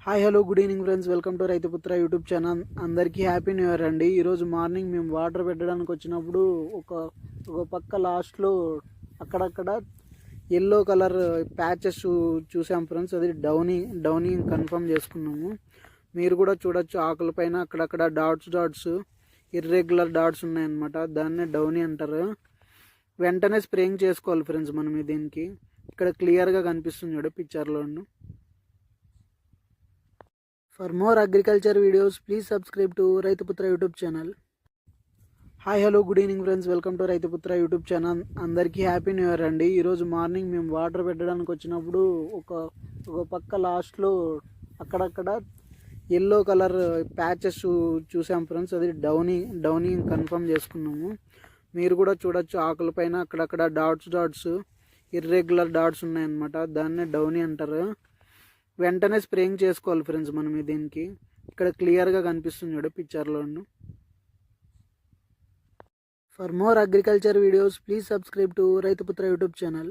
Hi hello good evening friends, welcome to Raituputra YouTube channel. అందరికీ happy new year అండి. ఈరోజు morning మేము water పెట్టడానికి వచ్చినప్పుడు ఒక పక్క లాస్ట్లో అక్కడక్కడ ఎల్లో కలర్ ప్యాచెస్ చూసాం ఫ్రెండ్స్. అది డౌనీ కన్ఫర్మ్ చేసుకున్నాము. మీరు కూడా చూడొచ్చు, ఆకుల పైన అక్కడక్కడ డాట్స్ ఇర్రెగ్యులర్ డాట్స్ ఉన్నాయన్నమాట. దాన్నే డౌనీ అంటారు. వెంటనే స్ప్రేయింగ్ చేసుకోవాలి ఫ్రెండ్స్ మనం దీనికి. ఇక్కడ క్లియర్గా కనిపిస్తుంది చూడ పిక్చర్లో. For more agriculture videos, please subscribe to Raituputra YouTube channel. Hi hello good evening friends, welcome to Raituputra YouTube channel. అందరికీ హ్యాపీ న్యూ ఇయర్ అండి. ఈరోజు మార్నింగ్ మేము వాటర్ పెట్టడానికి వచ్చినప్పుడు ఒక పక్క లాస్ట్లో అక్కడక్కడ ఎల్లో కలర్ ప్యాచెస్ చూసాం ఫ్రెండ్స్. అది డౌనీ కన్ఫర్మ్ చేసుకున్నాము. మీరు కూడా చూడొచ్చు, ఆకుల పైన అక్కడక్కడ డాట్స్ ఇర్రెగ్యులర్ డాట్స్ ఉన్నాయన్నమాట. దాన్నే డౌనీ అంటారు. వెంటనే స్ప్రేయింగ్ చేసుకోవాలి ఫ్రెండ్స్ మనం దీనికి. ఇక్కడ క్లియర్గా కనిపిస్తుంది చూడ పిక్చర్లో. For more agriculture videos please subscribe to Raituputra YouTube channel.